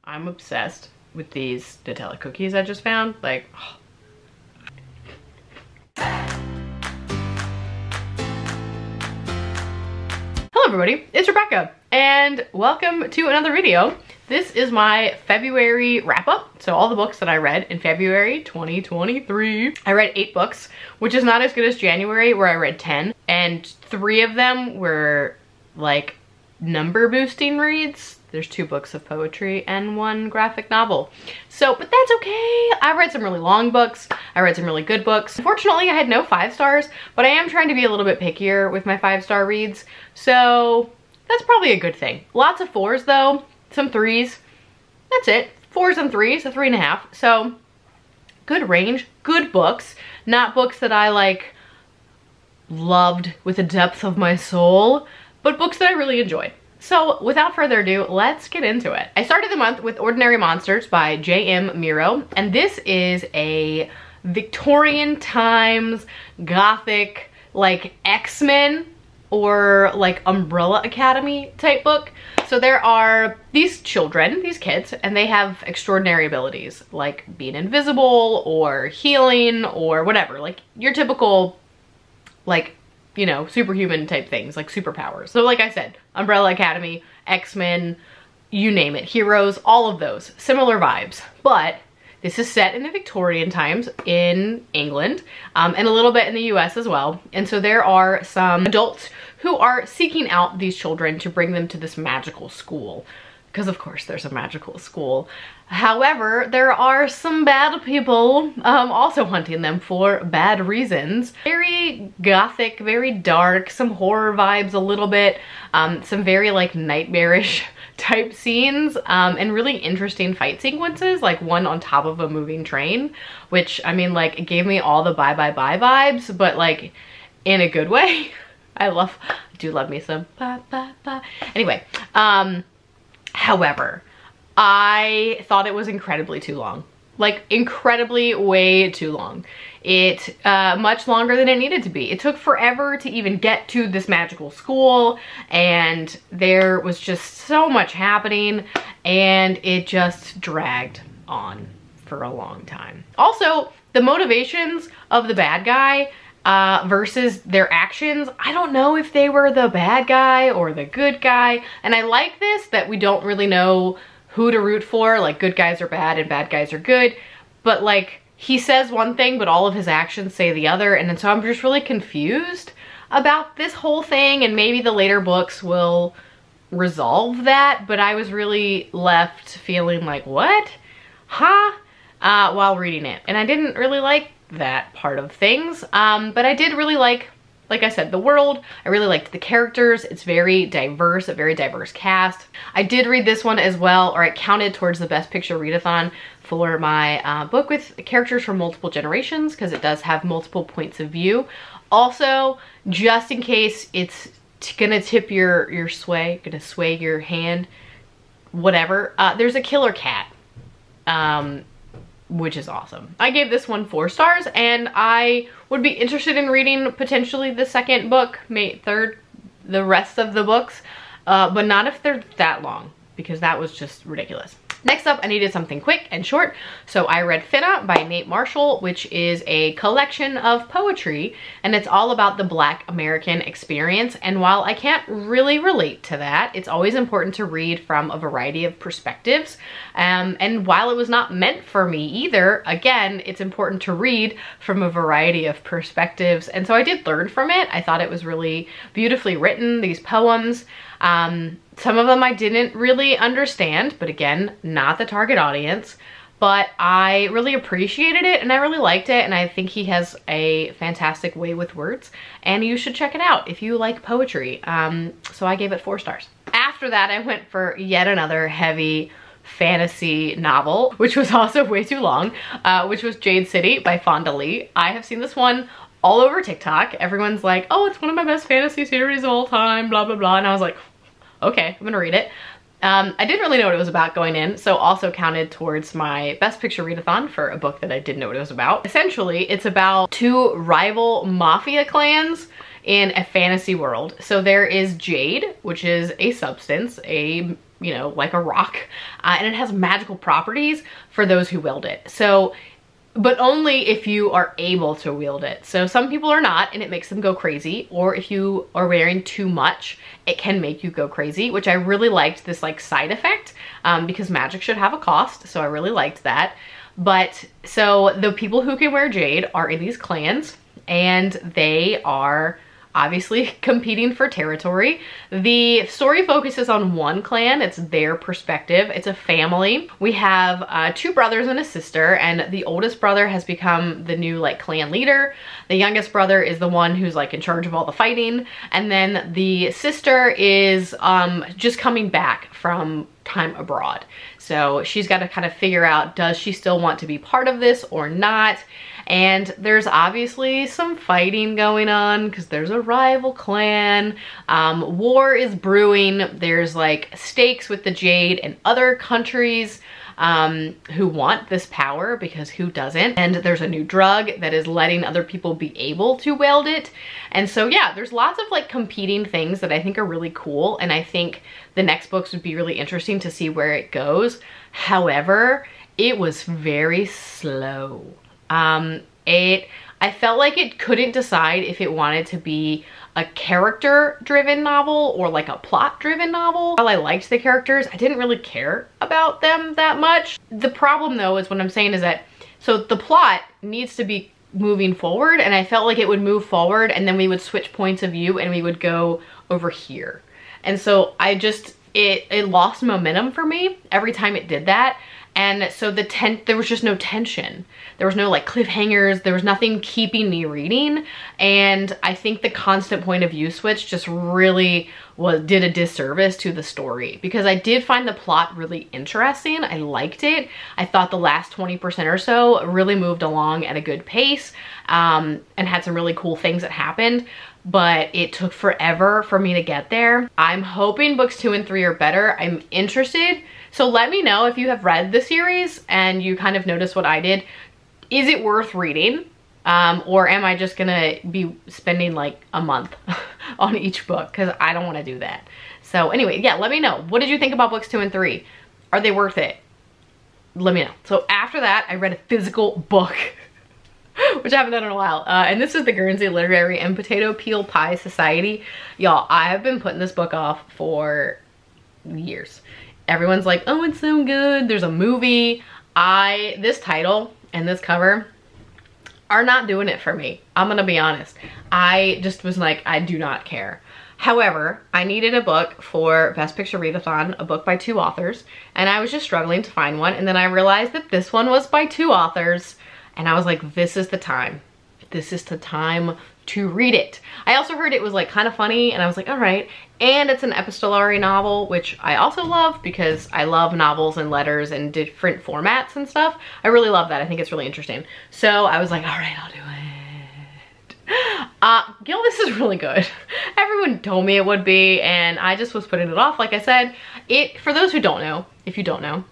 I'm obsessed with these Nutella cookies I just found. Like, oh. Hello everybody, it's Rebecca, and welcome to another video. This is my February wrap-up, so all the books that I read in February 2023. I read 8 books, which is not as good as January, where I read 10, and 3 of them were like number boosting reads. There's 2 books of poetry and 1 graphic novel. So, but that's okay. I read some really long books. I read some really good books. Unfortunately, I had no 5 stars, but I am trying to be a little bit pickier with my 5-star reads. So that's probably a good thing. Lots of 4s though, some 3s. That's it. 4s and 3s, a 3.5. So good range, good books. Not books that I like loved with the depth of my soul, but books that I really enjoyed. So without further ado, let's get into it. I started the month with Ordinary Monsters by J.M. Miro, and this is a Victorian times gothic, like X-Men or like Umbrella Academy type book. So there are these children, these kids, and they have extraordinary abilities like being invisible or healing or whatever, like your typical, like, you know, superhuman type things, like superpowers. So like I said, Umbrella Academy, X-Men, you name it, Heroes, all of those, similar vibes. But this is set in the Victorian times in England, and a little bit in the US as well. And so there are some adults who are seeking out these children to bring them to this magical school. Because of course there's a magical school. However, there are some bad people also hunting them for bad reasons. Very gothic, very dark, some horror vibes a little bit, some very like nightmarish type scenes, and really interesting fight sequences, like one on top of a moving train, which I mean, like, it gave me all the bye bye bye vibes, but like in a good way. I do love me some bye bye bye. Anyway, however, I thought it was incredibly too long. Like, incredibly way too long. It, much longer than it needed to be. It took forever to even get to this magical school, and there was just so much happening, and it just dragged on for a long time. Also, the motivations of the bad guy versus their actions, I don't know if they were the bad guy or the good guy. And I like this, that we don't really know who to root for, like good guys are bad and bad guys are good. But like, he says one thing, but all of his actions say the other. And so I'm just really confused about this whole thing, and maybe the later books will resolve that. But I was really left feeling like, what? Huh? While reading it. And I didn't really like that part of things, but I did really like I said, the world. I really liked the characters. It's very diverse, a very diverse cast. I did read this one as well, or it counted towards the Best Picture Readathon for my book with characters from multiple generations, because it does have multiple points of view. Also, just in case it's gonna tip your sway, gonna sway your hand, whatever, there's a killer cat, which is awesome. I gave this one 4 stars, and I would be interested in reading potentially the second book, third, the rest of the books, but not if they're that long, because that was just ridiculous. Next up, I needed something quick and short, so I read Finna by Nate Marshall, which is a collection of poetry, and it's all about the Black American experience. And while I can't really relate to that, it's always important to read from a variety of perspectives. And while it was not meant for me either, again, it's important to read from a variety of perspectives. And so I did learn from it. I thought it was really beautifully written, these poems. Some of them I didn't really understand, but again, not the target audience, but I really appreciated it and I really liked it, and I think he has a fantastic way with words, and you should check it out if you like poetry. So I gave it 4 stars. After that, I went for yet another heavy fantasy novel, which was also way too long, which was Jade City by Fonda. I have seen this one all over TikTok. Everyone's like, oh, it's one of my best fantasy series of all time, blah, blah, blah. And I was like, okay, I'm gonna read it. I didn't really know what it was about going in, so also counted towards my Best Picture Readathon for a book that I didn't know what it was about. Essentially, it's about 2 rival mafia clans in a fantasy world. So there is Jade, which is a substance, a you know, like a rock, and it has magical properties for those who wield it. So, but only if you are able to wield it. So some people are not, and it makes them go crazy, or if you are wearing too much, it can make you go crazy, which I really liked this like side effect, because magic should have a cost, so I really liked that. But so the people who can wear jade are in these clans, and they are obviously competing for territory. The story focuses on one clan. It's their perspective. It's a family. We have 2 brothers and a sister, and the oldest brother has become the new like clan leader. The youngest brother is the one who's like in charge of all the fighting, and then the sister is just coming back from time abroad. So she's got to kind of figure out, does she still want to be part of this or not? And there's obviously some fighting going on because there's a rival clan. War is brewing. There's like stakes with the jade and other countries who want this power, because who doesn't? And there's a new drug that is letting other people be able to wield it. And so yeah, there's lots of like competing things that I think are really cool, and I think the next books would be really interesting to see where it goes. However, it was very slow. I felt like it couldn't decide if it wanted to be a character-driven novel or like a plot-driven novel. While I liked the characters, I didn't really care about them that much. The problem though is what I'm saying is that, so the plot needs to be moving forward, and I felt like it would move forward and then we would switch points of view and we would go over here. And so I just, it lost momentum for me every time it did that. And so there was just no tension. There was no like cliffhangers. There was nothing keeping me reading. And I think the constant point of view switch just really did a disservice to the story, because I did find the plot really interesting. I liked it. I thought the last 20% or so really moved along at a good pace, and had some really cool things that happened. But it took forever for me to get there. I'm hoping books 2 and 3 are better. I'm interested. So let me know if you have read the series and you kind of notice what I did. Is it worth reading? Or am I just gonna be spending like a month on each book? Because I don't want to do that. So anyway, yeah, let me know. What did you think about books 2 and 3? Are they worth it? Let me know. So after that, I read a physical book, which I haven't done in a while. And this is the Guernsey Literary and Potato Peel Pie Society. Y'all, I have been putting this book off for years. Everyone's like, oh, it's so good. There's a movie. This title and this cover are not doing it for me. I'm gonna be honest. I just was like, I do not care. However, I needed a book for Best Picture Readathon, a book by 2 authors, and I was just struggling to find one. And then I realized that this one was by 2 authors, and I was like, this is the time. This is the time to read it. I also heard it was like kind of funny, and I was like, all right. And it's an epistolary novel, which I also love because I love novels and letters and different formats and stuff. I really love that. I think it's really interesting. So I was like, all right, I'll do it. Gil, this is really good. Everyone told me it would be, and I just was putting it off. Like I said, for those who don't know, if you don't know,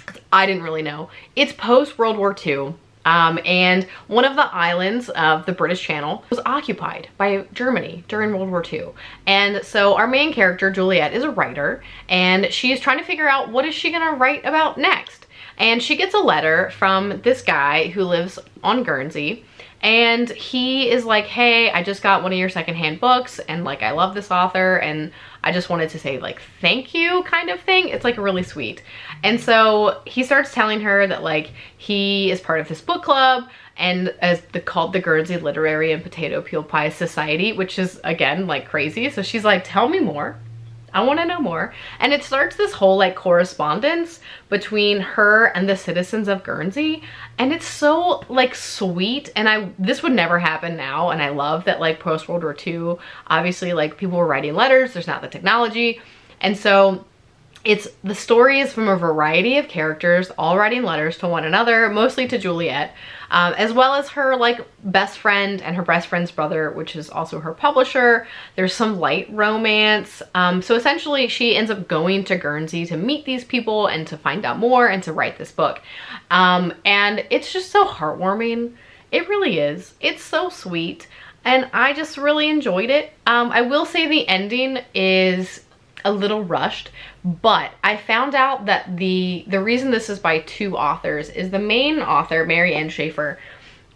'cause I didn't really know, it's post World War II. And one of the islands of the British Channel was occupied by Germany during World War II. And so our main character, Juliet, is a writer, and she's trying to figure out what is she gonna write about next. And she gets a letter from this guy who lives on Guernsey, and he is like, hey, I just got one of your secondhand books, and like, I love this author, and I just wanted to say like, thank you kind of thing. It's like really sweet. And so he starts telling her that like, he is part of this book club, and called the Guernsey Literary and Potato Peel Pie Society, which is again like crazy. So she's like, tell me more. I want to know more. And it starts this whole like correspondence between her and the citizens of Guernsey, and it's so like sweet. And this would never happen now, and I love that like post World War II, obviously like people were writing letters, there's not the technology, and so the story is from a variety of characters all writing letters to one another, mostly to Juliet, as well as her like best friend and her best friend's brother, which is also her publisher. There's some light romance. So essentially she ends up going to Guernsey to meet these people and to find out more and to write this book. And it's just so heartwarming. It really is. It's so sweet. And I just really enjoyed it. I will say the ending is a little rushed, but I found out that the reason this is by 2 authors is the main author, Mary Ann Shaffer,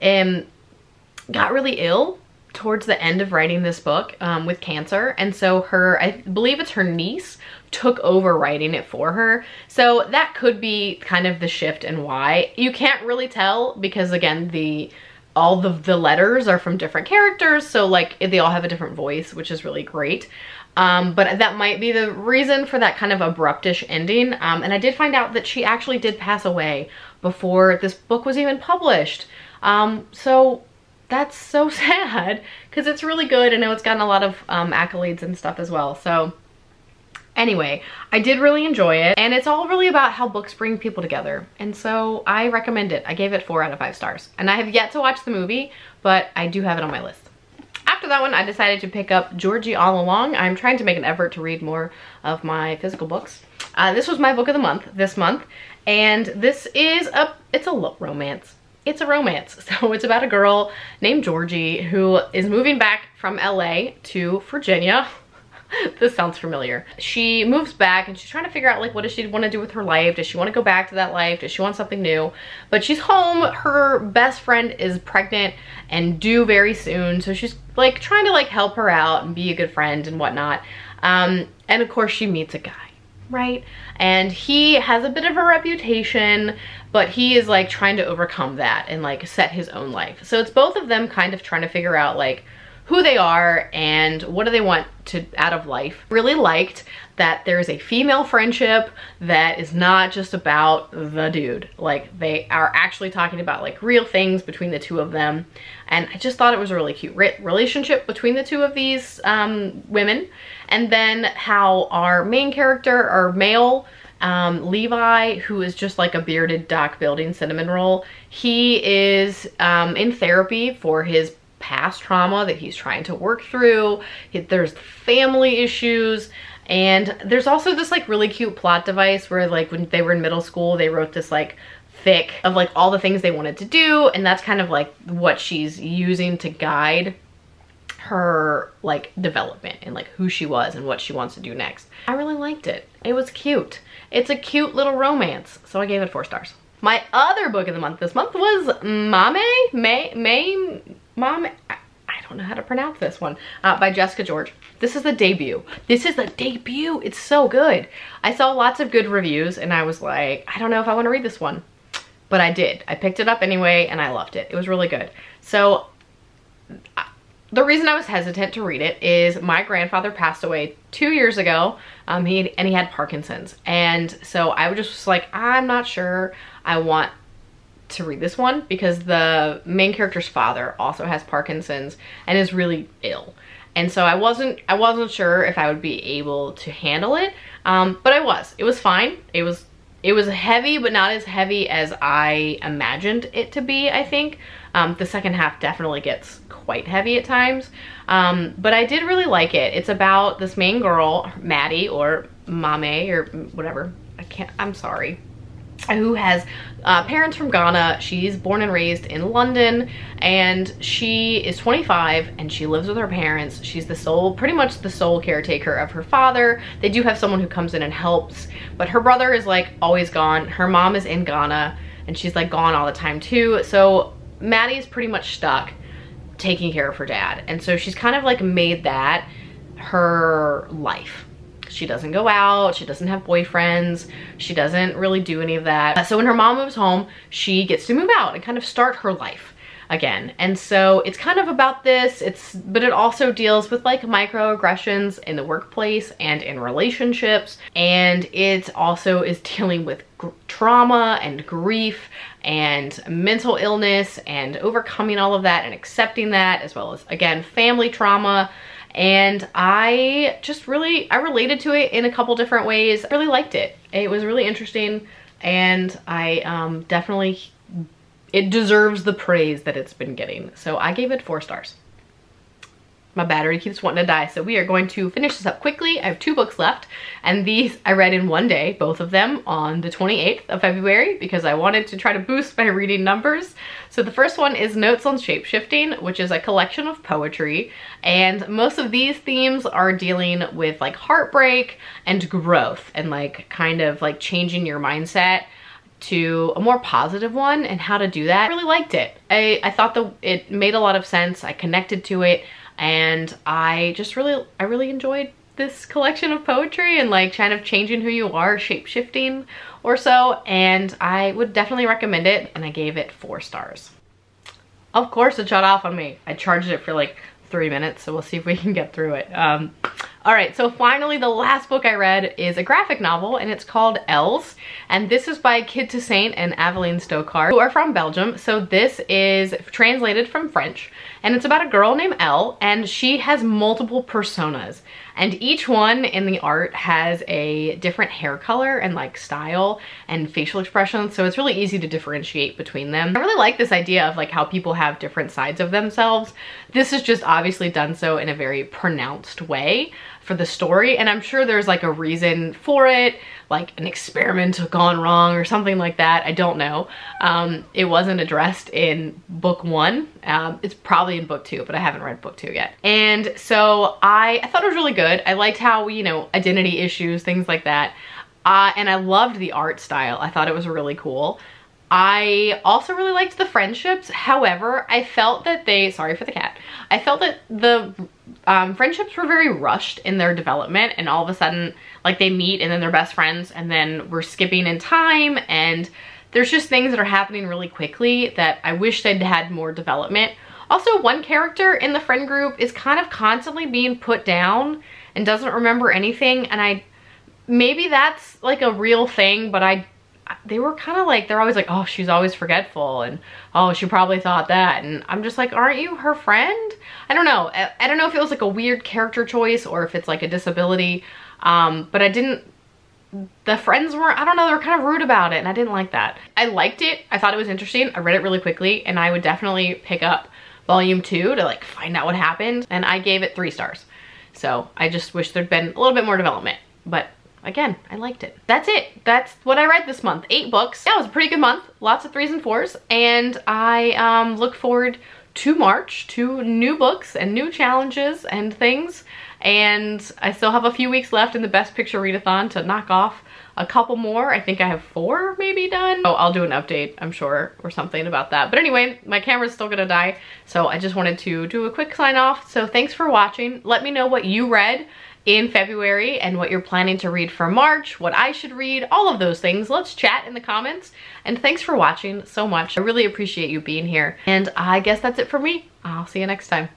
got really ill towards the end of writing this book with cancer, and so I believe it's her niece, took over writing it for her. So that could be kind of the shift and why. You can't really tell because again, all the letters are from different characters, so like they all have a different voice, which is really great. But that might be the reason for that kind of abruptish ending. And I did find out that she actually did pass away before this book was even published. So that's so sad because it's really good. I know it's gotten a lot of accolades and stuff as well. So anyway, I did really enjoy it, and it's all really about how books bring people together, and so I recommend it. I gave it 4 out of 5 stars, and I have yet to watch the movie, but I do have it on my list. After that one, I decided to pick up Georgie All Along. I'm trying to make an effort to read more of my physical books. This was my book of the month this month, and this is it's a romance. It's a romance. So it's about a girl named Georgie who is moving back from LA to Virginia. This sounds familiar. She moves back and she's trying to figure out like what does she want to do with her life? Does she want to go back to that life? Does she want something new? But she's home. Her best friend is pregnant and due very soon. So she's like trying to like help her out and be a good friend and whatnot. And of course she meets a guy, right? And he has a bit of a reputation, but he is like trying to overcome that and like set his own life. So it's both of them kind of trying to figure out like who they are and what do they want out of life. Really liked that there's a female friendship that is not just about the dude. Like they are actually talking about like real things between the 2 of them. And I just thought it was a really cute relationship between the 2 of these women. And then how our main character, our male, Levi, who is just like a bearded dock building cinnamon roll, he is in therapy for his past trauma that he's trying to work through. There's family issues, and there's also this like really cute plot device where like when they were in middle school they wrote this like fic of like all the things they wanted to do, and that's kind of like what she's using to guide her like development and like who she was and what she wants to do next. I really liked it. It was cute. It's a cute little romance, so I gave it 4 stars. My other book of the month this month was Maame, I don't know how to pronounce this one, by Jessica George. This is the debut. This is the debut. It's so good. I saw lots of good reviews and I was like, I don't know if I want to read this one, but I did. I picked it up anyway and I loved it. It was really good. So the reason I was hesitant to read it is my grandfather passed away 2 years ago. He had Parkinson's, and so I was just like, I'm not sure I want to read this one because the main character's father also has Parkinson's and is really ill, and so I wasn't sure if I would be able to handle it, but it was fine. It was heavy, but not as heavy as I imagined it to be. I think the second half definitely gets quite heavy at times, but I did really like it. It's about this main girl, Maddie, or Maame, or whatever, I'm sorry, who has parents from Ghana. She's born and raised in London, and she is 25 and she lives with her parents. She's pretty much the sole caretaker of her father. They do have someone who comes in and helps, but her brother is like always gone. Her mom is in Ghana and she's like gone all the time too. So Maddie is pretty much stuck taking care of her dad, and so she's kind of like made that her life. She doesn't go out, she doesn't have boyfriends, she doesn't really do any of that. So when her mom moves home, she gets to move out and kind of start her life again. And so it's kind of about this, but it also deals with like microaggressions in the workplace and in relationships. And it also is dealing with trauma and grief and mental illness and overcoming all of that and accepting that, as well as, again, family trauma. And I related to it in a couple different ways. I really liked it. It was really interesting, and I definitely, it deserves the praise that it's been getting. So I gave it 4 stars. my battery keeps wanting to die. So we are going to finish this up quickly. I have 2 books left, and these I read in one day, both of them on the 28th of February, because I wanted to try to boost my reading numbers. So the first one is Notes on Shapeshifting, which is a collection of poetry, and most of these themes are dealing with like heartbreak and growth and like kind of like changing your mindset to a more positive one and how to do that. I really liked it. I thought that it made a lot of sense. I connected to it, and I really enjoyed this collection of poetry and like kind of changing who you are, shape-shifting or so, and I would definitely recommend it, and I gave it 4 stars. Of course it shut off on me. I charged it for like 3 minutes, so we'll see if we can get through it. All right, so finally the last book I read is a graphic novel, and it's called Elves, and this is by Toussaint and Aveline Stokart, who are from Belgium. So this is translated from French, and it's about a girl named Elle, and she has multiple personas, and each one in the art has a different hair color and like style and facial expression, so it's really easy to differentiate between them. I really like this idea of like how people have different sides of themselves. This is just obviously done so in a very pronounced way for the story, and I'm sure there's like a reason for it, like an experiment gone wrong or something like that. I don't know. It wasn't addressed in book 1. It's probably in book 2, but I haven't read book 2 yet. And so I thought it was really good. I liked how, you know, identity issues, things like that. And I loved the art style. I thought it was really cool. I also really liked the friendships. However, I felt that sorry for the cat. I felt that the friendships were very rushed in their development, and all of a sudden, like, they meet and then they're best friends, and then we're skipping in time, and there's just things that are happening really quickly that I wish they'd had more development. Also, one character in the friend group is kind of constantly being put down and doesn't remember anything, and maybe that's like a real thing, but they were kind of like, they're always like, oh, she's always forgetful, and oh, she probably thought that, and I'm just like, aren't you her friend? I don't know. I don't know if it was like a weird character choice or if it's like a disability, but the friends were, I don't know, they were kind of rude about it, and I didn't like that. I liked it. I thought it was interesting. I read it really quickly, and I would definitely pick up volume 2 to like find out what happened, and I gave it 3 stars. So I just wish there'd been a little bit more development, but again, I liked it. That's it. That's what I read this month. 8 books. Yeah, it was a pretty good month. Lots of 3s and 4s. And I look forward to March, to new books and new challenges and things. And I still have a few weeks left in the Best Picture Readathon to knock off a couple more. I think I have 4 maybe done. Oh, I'll do an update, I'm sure, or something about that. But anyway, my camera's still gonna die, so I just wanted to do a quick sign off. So thanks for watching. Let me know what you read in February and what you're planning to read for March, what I should read, all of those things. Let's chat in the comments, and thanks for watching so much. I really appreciate you being here, and I guess that's it for me. I'll see you next time.